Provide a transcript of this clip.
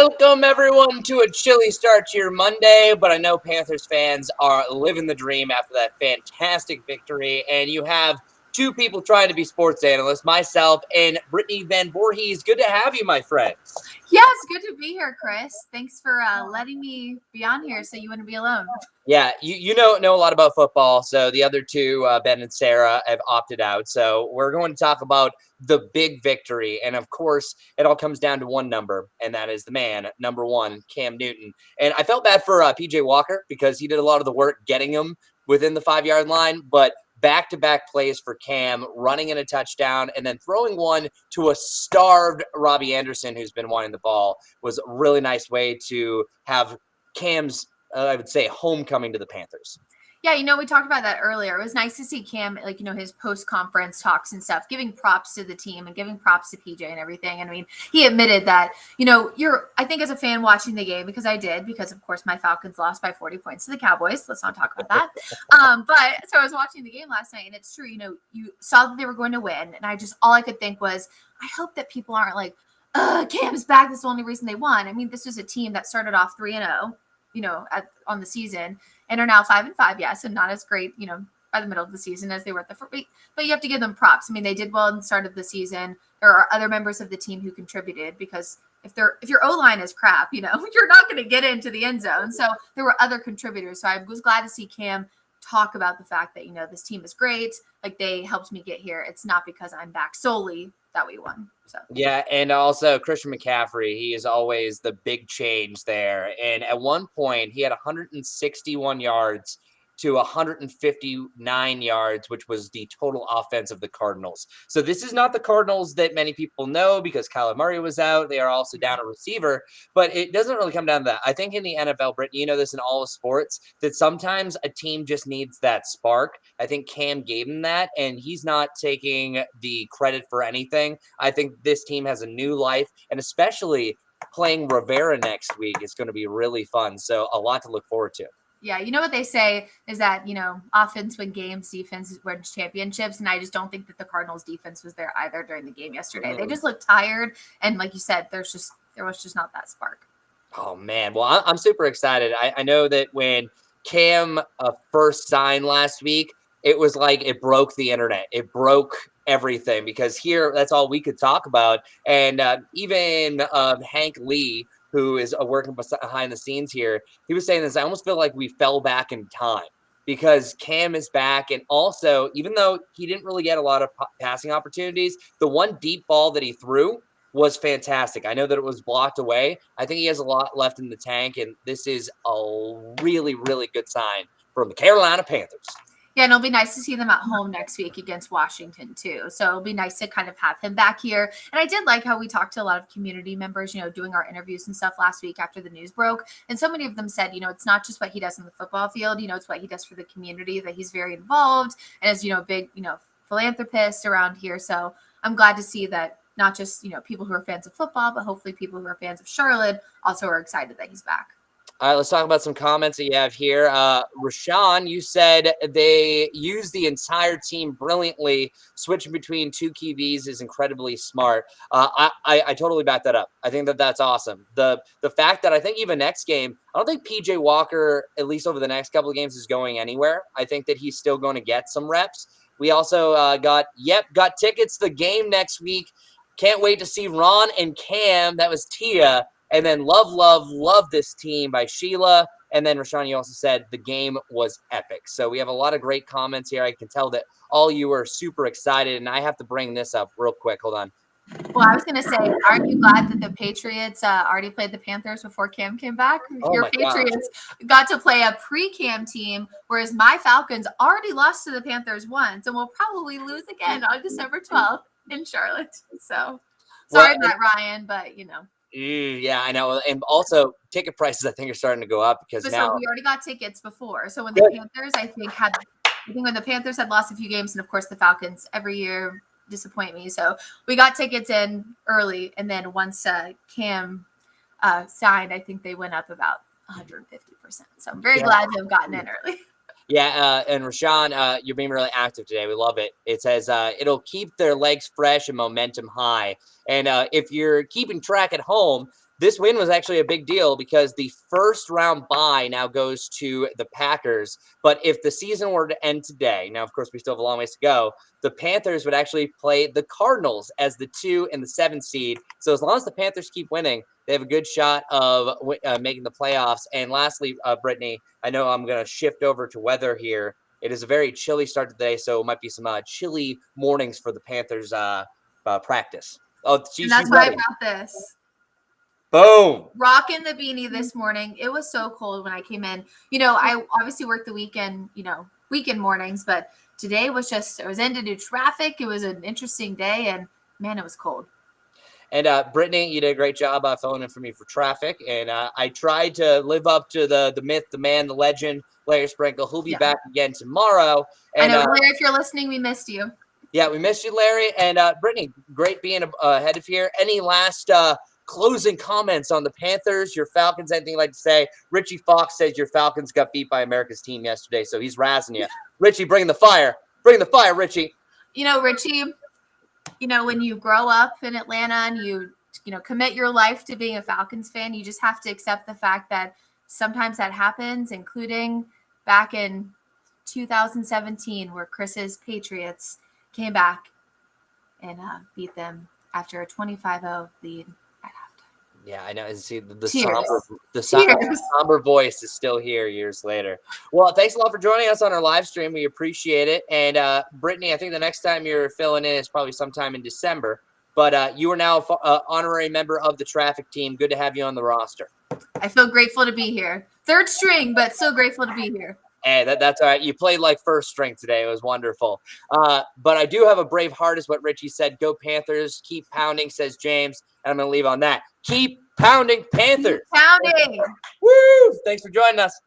Welcome, everyone, to a chilly start to your Monday, but I know Panthers fans are living the dream after that fantastic victory, and you have two people trying to be sports analysts, myself and Brittany Van Voorhees. Good to have you, my friends. Yeah, it's good to be here, Chris. Thanks for letting me be on here so you wouldn't be alone. Yeah, you know a lot about football, so the other two, Ben and Sarah, have opted out. So we're going to talk about the big victory. And, of course, it all comes down to one number, and that is the man, number one, Cam Newton. And I felt bad for P.J. Walker because he did a lot of the work getting him within the 5-yard line, but back-to-back plays for Cam, running in a touchdown, and then throwing one to a starved Robby Anderson who's been wanting the ball was a really nice way to have Cam's I would say homecoming to the Panthers. Yeah, we talked about that earlier. It was nice to see Cam, his post-conference talks and stuff, giving props to the team and giving props to PJ and everything. And I mean, he admitted that, I think as a fan watching the game, because of course my Falcons lost by 40 points to the Cowboys. Let's not talk about that. But so I was watching the game last night, and it's true, you saw that they were going to win. And all I could think was, I hope that people aren't like, Cam's back. That's the only reason they won. I mean, this was a team that started off 3-0. On the season, and are now 5-5. Yes, and not as great, by the middle of the season as they were at the first week. But you have to give them props. I mean, they did well in the start of the season. There are other members of the team who contributed because if your O-line is crap, you're not going to get into the end zone. So there were other contributors. So I was glad to see Cam talk about the fact that this team is great. Like, they helped me get here. It's not because I'm back solely that we won. So yeah, and also Christian McCaffery, he is always the big change there. And at one point, he had 161 yards to 159 yards, which was the total offense of the Cardinals. So this is not the Cardinals that many people know because Kyler Murray was out. They are also down a receiver, but it doesn't really come down to that. I think in the NFL, Brittany, you know this in all of sports, that sometimes a team just needs that spark. I think Cam gave him that, and he's not taking the credit for anything. I think this team has a new life, and especially playing Rivera next week is going to be really fun. So a lot to look forward to. Yeah, what they say is that, offense wins games, defense wins championships, and I just don't think that the Cardinals defense was there either during the game yesterday. They just looked tired, and like you said, there was just not that spark. Oh, man. Well, I'm super excited. I know that when Cam first signed last week, it was like it broke the internet. It broke everything because here, that's all we could talk about. And even Hank Lee, who is working behind the scenes here, he was saying this, I almost feel like we fell back in time because Cam is back. And also, even though he didn't really get a lot of passing opportunities, the one deep ball that he threw was fantastic. I know that it was blocked away. I think he has a lot left in the tank, and this is a really, really good sign from the Carolina Panthers. Yeah, and it'll be nice to see them at home next week against Washington, too. So it'll be nice to kind of have him back here. And I did like how we talked to a lot of community members, doing our interviews and stuff last week after the news broke. And so many of them said, it's not just what he does in the football field, it's what he does for the community, that he's very involved and is, a big, philanthropist around here. So I'm glad to see that not just, people who are fans of football, but hopefully people who are fans of Charlotte also are excited that he's back. All right, let's talk about some comments that you have here. Rashawn, you said they use the entire team brilliantly. Switching between two QBs is incredibly smart. I totally back that up. I think that's awesome. The fact that I think even next game, I don't think P.J. Walker, at least over the next couple of games, is going anywhere. I think that he's still going to get some reps. We also got tickets to the game next week. Can't wait to see Ron and Cam. That was Tia. And then love this team by Sheila. And then, Rashawn, you also said the game was epic. So we have a lot of great comments here. I can tell that all you are super excited. And I have to bring this up real quick. Hold on. Well, I was going to say, aren't you glad that the Patriots already played the Panthers before Cam came back? Your Patriots got to play a pre-Cam team, whereas my Falcons already lost to the Panthers once and will probably lose again on December 12th in Charlotte. So sorry, Matt Ryan, but Yeah, I know. And also, ticket prices, I think, are starting to go up because now we already got tickets before. So when the Panthers, I think when the Panthers had lost a few games, and of course the Falcons every year disappoint me. So we got tickets in early, and then once Cam signed, I think they went up about 150%. So I'm very glad to have gotten in early. Yeah, and Rashawn, you're being really active today. We love it. It says it'll keep their legs fresh and momentum high. And if you're keeping track at home, this win was actually a big deal because the first round bye now goes to the Packers. But if the season were to end today, now, of course, we still have a long ways to go, the Panthers would actually play the Cardinals as the 2 and the 7 seed. So as long as the Panthers keep winning, they have a good shot of making the playoffs. And lastly, Brittany, I know I'm going to shift over to weather here. It is a very chilly start to the day, so it might be some chilly mornings for the Panthers practice. Oh, and that's why I got this. Boom. Rocking the beanie this morning. It was so cold when I came in. I obviously worked the weekend, weekend mornings, but today I was in to do traffic. It was an interesting day, and man, it was cold. And Brittany, you did a great job filling in for me for traffic. And I tried to live up to the myth, the man, the legend, Larry Sprinkle. He'll be back again tomorrow. And, I know, Larry, if you're listening, we missed you. Yeah, we missed you, Larry. And Brittany, great being ahead of here. Any last closing comments on the Panthers, your Falcons, anything you'd like to say? Richie Fox says your Falcons got beat by America's team yesterday, so he's razzing you. Richie, bring the fire. Bring the fire, Richie. Richie, when you grow up in Atlanta and you commit your life to being a Falcons fan, you just have to accept the fact that sometimes that happens, including back in 2017 where Chris's Patriots came back and beat them after a 25-0 lead at halftime. Yeah, I know. And see, the somber voice is still here years later. Well, thanks a lot for joining us on our live stream. We appreciate it. And Brittany, I think the next time you're filling in is probably sometime in December. But you are now an honorary member of the traffic team. Good to have you on the roster. I feel grateful to be here. Third string, but so grateful to be here. Hey, that's all right. You played like first string today. It was wonderful. But I do have a brave heart, is what Richie said. Go Panthers. Keep pounding, says James. And I'm going to leave on that. Keep pounding, Panthers. Keep pounding. Woo! Thanks for joining us.